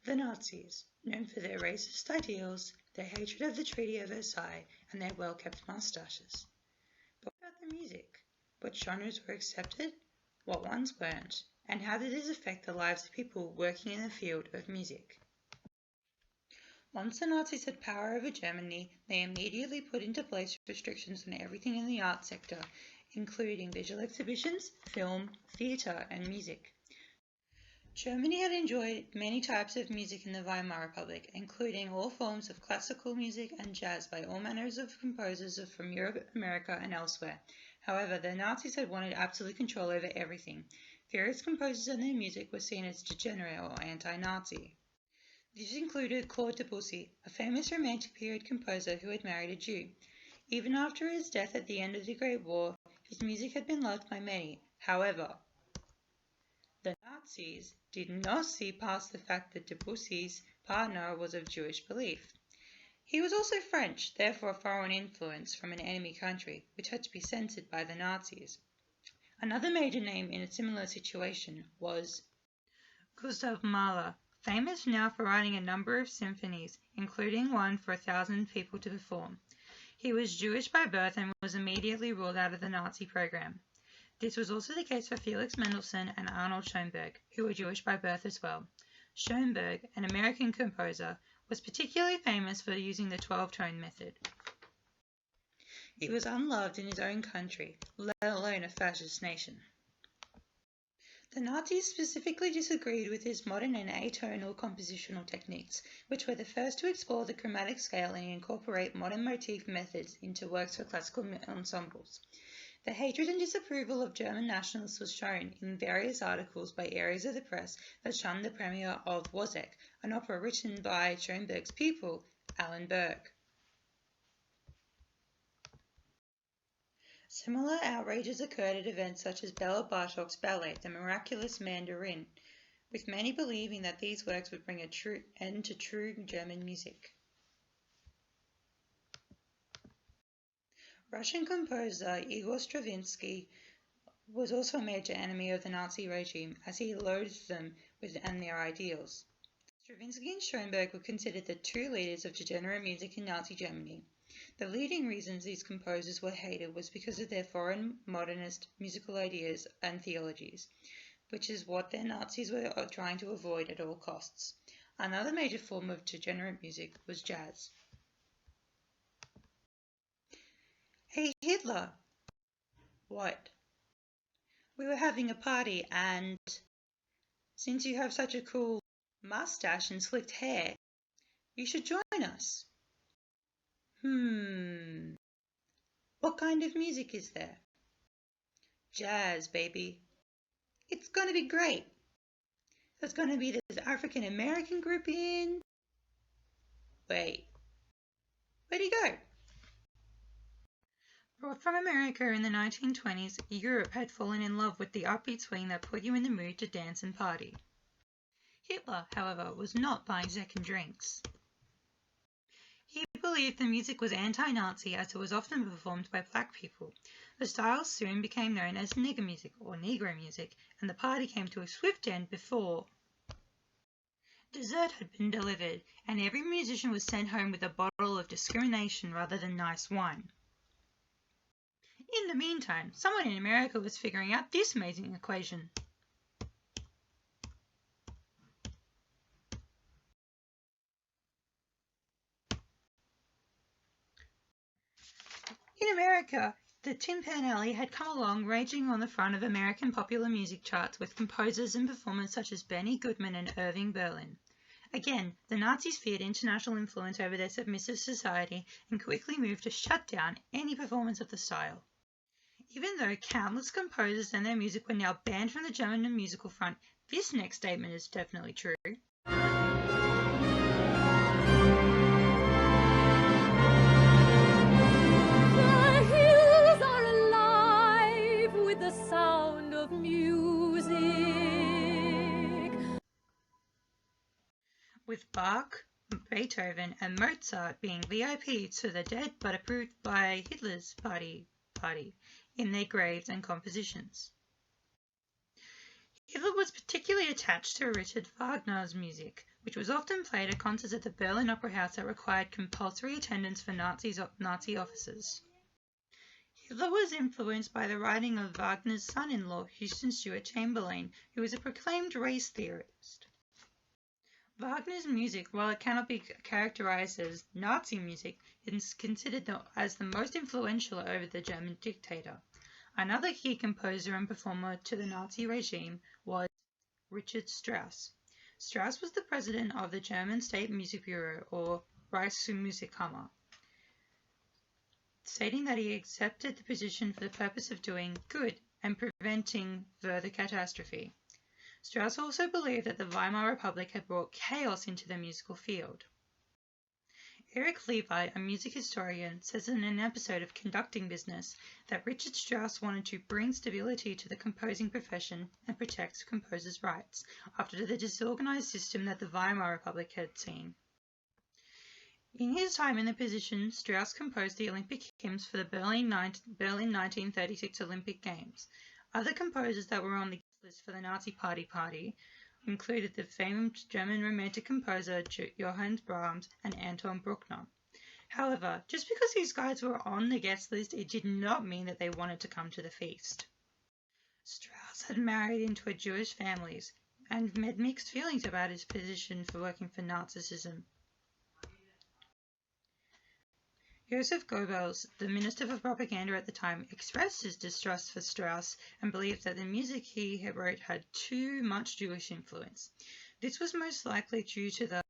The Nazis, known for their racist ideals, their hatred of the Treaty of Versailles, and their well-kept moustaches. But what about the music? What genres were accepted? What ones weren't? And how did this affect the lives of people working in the field of music? Once the Nazis had power over Germany, they immediately put into place restrictions on everything in the art sector, including visual exhibitions, film, theatre, and music. Germany had enjoyed many types of music in the Weimar Republic, including all forms of classical music and jazz by all manners of composers from Europe, America, and elsewhere. However, the Nazis had wanted absolute control over everything. Various composers and their music were seen as degenerate or anti-Nazi. This included Claude Debussy, a famous Romantic period composer who had married a Jew. Even after his death at the end of the Great War, his music had been loved by many. However, the Nazis did not see past the fact that Debussy's partner was of Jewish belief. He was also French, therefore a foreign influence from an enemy country, which had to be censored by the Nazis. Another major name in a similar situation was Gustav Mahler, famous now for writing a number of symphonies, including one for 1,000 people to perform. He was Jewish by birth and was immediately ruled out of the Nazi program. This was also the case for Felix Mendelssohn and Arnold Schoenberg, who were Jewish by birth as well. Schoenberg, an American composer, was particularly famous for using the 12-tone method. He was unloved in his own country, let alone a fascist nation. The Nazis specifically disagreed with his modern and atonal compositional techniques, which were the first to explore the chromatic scale and incorporate modern motif methods into works for classical ensembles. The hatred and disapproval of German nationalists was shown in various articles by areas of the press that shunned the premiere of Wozzeck, an opera written by Schoenberg's pupil, Alan Berg. Similar outrages occurred at events such as Bela Bartok's ballet, The Miraculous Mandarin, with many believing that these works would bring a true end to true German music. Russian composer Igor Stravinsky was also a major enemy of the Nazi regime, as he loathed them and their ideals. Stravinsky and Schoenberg were considered the two leaders of degenerate music in Nazi Germany. The leading reasons these composers were hated was because of their foreign modernist musical ideas and theologies, which is what the Nazis were trying to avoid at all costs. Another major form of degenerate music was jazz. Hey Hitler! What? We were having a party and since you have such a cool mustache and slicked hair, you should join us. What kind of music is there? Jazz, baby. It's gonna be great. There's gonna be this African American group in. Wait, where'd he go? Brought from America in the 1920s, Europe had fallen in love with the upbeat swing that put you in the mood to dance and party. Hitler, however, was not buying second drinks. He believed the music was anti-Nazi as it was often performed by black people. The style soon became known as nigger music or Negro music, and the party came to a swift end before dessert had been delivered, and every musician was sent home with a bottle of discrimination rather than nice wine. In the meantime, someone in America was figuring out this amazing equation. In America, the Tin Pan Alley had come along, raging on the front of American popular music charts with composers and performers such as Benny Goodman and Irving Berlin. Again, the Nazis feared international influence over their submissive society and quickly moved to shut down any performance of the style. Even though countless composers and their music were now banned from the German musical front, this next statement is definitely true. With Bach, Beethoven, and Mozart being VIP to the dead but approved by Hitler's party in their graves and compositions. Hitler was particularly attached to Richard Wagner's music, which was often played at concerts at the Berlin Opera House that required compulsory attendance for Nazi officers. Hitler was influenced by the writing of Wagner's son-in-law, Houston Stewart Chamberlain, who was a proclaimed race theorist. Wagner's music, while it cannot be characterized as Nazi music, is considered as the most influential over the German dictator. Another key composer and performer to the Nazi regime was Richard Strauss. Strauss was the president of the German State Music Bureau, or Reichsmusikkammer, stating that he accepted the position for the purpose of doing good and preventing further catastrophe. Strauss also believed that the Weimar Republic had brought chaos into the musical field. Erich Levi, a music historian, says in an episode of Conducting Business that Richard Strauss wanted to bring stability to the composing profession and protect composers' rights after the disorganized system that the Weimar Republic had seen. In his time in the position, Strauss composed the Olympic hymns for the Berlin 1936 Olympic Games. Other composers that were on the list for the Nazi Party included the famed German Romantic composer Johann Brahms and Anton Bruckner. However, just because these guys were on the guest list, it did not mean that they wanted to come to the feast. Strauss had married into a Jewish family and had mixed feelings about his position for working for Nazism. Joseph Goebbels, the Minister for Propaganda at the time, expressed his distrust for Strauss and believed that the music he wrote had too much Jewish influence. This was most likely due to the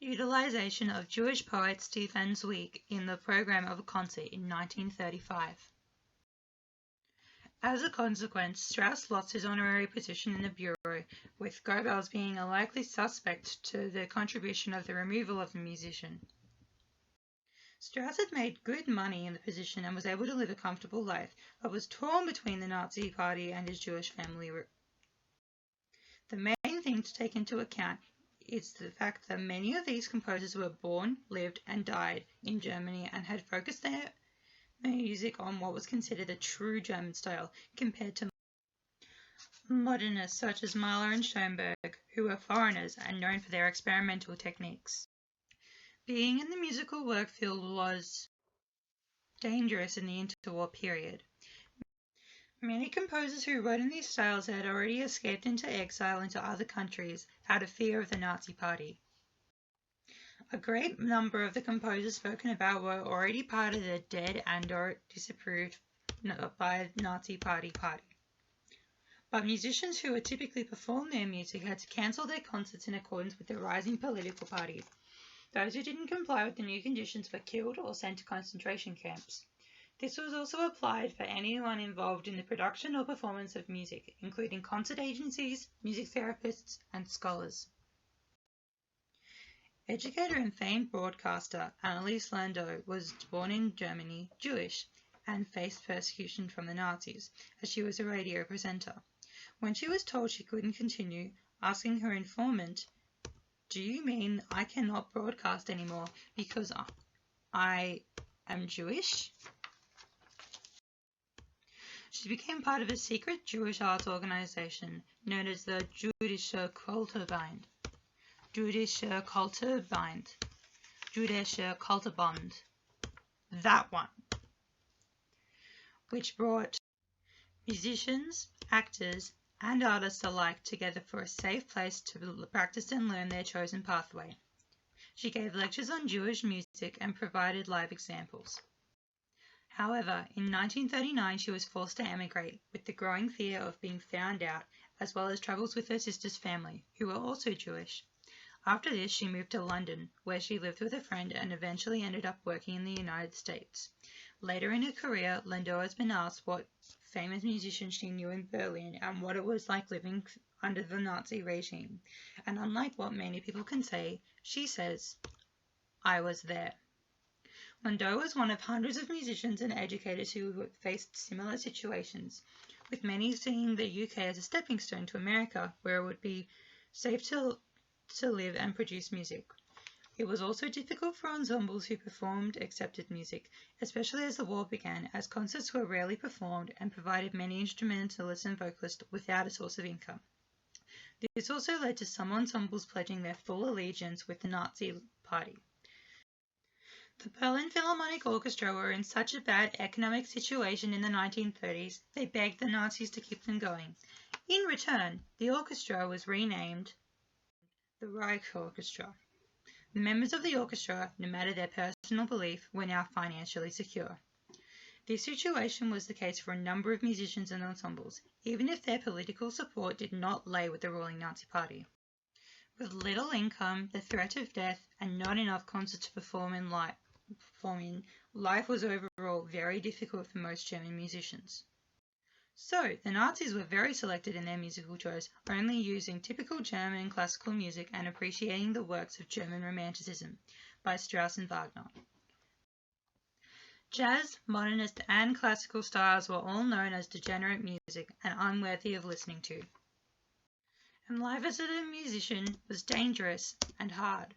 utilization of Jewish poet Stefan Zweig in the program of a concert in 1935. As a consequence, Strauss lost his honorary position in the Bureau, with Goebbels being a likely suspect to the contribution of the removal of the musician. Strauss had made good money in the position and was able to live a comfortable life, but was torn between the Nazi Party and his Jewish family. The main thing to take into account is the fact that many of these composers were born, lived, and died in Germany and had focused their music on what was considered a true German style compared to modernists such as Mahler and Schoenberg, who were foreigners and known for their experimental techniques. Being in the musical work field was dangerous in the interwar period. Many composers who wrote in these styles had already escaped into exile into other countries out of fear of the Nazi Party. A great number of the composers spoken about were already part of the dead and/or disapproved by Nazi Party. But musicians who would typically perform their music had to cancel their concerts in accordance with the rising political parties. Those who didn't comply with the new conditions were killed or sent to concentration camps. This was also applied for anyone involved in the production or performance of music, including concert agencies, music therapists, and scholars. Educator and famed broadcaster Annalise Londo was born in Germany, Jewish, and faced persecution from the Nazis, as she was a radio presenter. When she was told she couldn't continue, asking her informant, "Do you mean I cannot broadcast anymore because I am Jewish?" She became part of a secret Jewish arts organization known as the Jüdische Kulturbund. Jüdische Kulturbund. That one. Which brought musicians, actors, and artists alike together for a safe place to practice and learn their chosen pathway. She gave lectures on Jewish music and provided live examples. However, in 1939 she was forced to emigrate, with the growing fear of being found out, as well as troubles with her sister's family, who were also Jewish. After this, she moved to London, where she lived with a friend and eventually ended up working in the United States. Later in her career, Londo has been asked what famous musicians she knew in Berlin and what it was like living under the Nazi regime. And unlike what many people can say, she says, "I was there." Londo was one of hundreds of musicians and educators who faced similar situations, with many seeing the UK as a stepping stone to America, where it would be safe to live and produce music. It was also difficult for ensembles who performed accepted music, especially as the war began, as concerts were rarely performed and provided many instrumentalists and vocalists without a source of income. This also led to some ensembles pledging their full allegiance with the Nazi Party. The Berlin Philharmonic Orchestra were in such a bad economic situation in the 1930s, they begged the Nazis to keep them going. In return, the orchestra was renamed the Reich Orchestra. The members of the orchestra, no matter their personal belief, were now financially secure. This situation was the case for a number of musicians and ensembles, even if their political support did not lay with the ruling Nazi Party. With little income, the threat of death, and not enough concerts to perform in, life was overall very difficult for most German musicians. So, the Nazis were very selected in their musical choice, only using typical German classical music and appreciating the works of German Romanticism by Strauss and Wagner. Jazz, modernist, and classical styles were all known as degenerate music and unworthy of listening to. And life as a musician was dangerous and hard.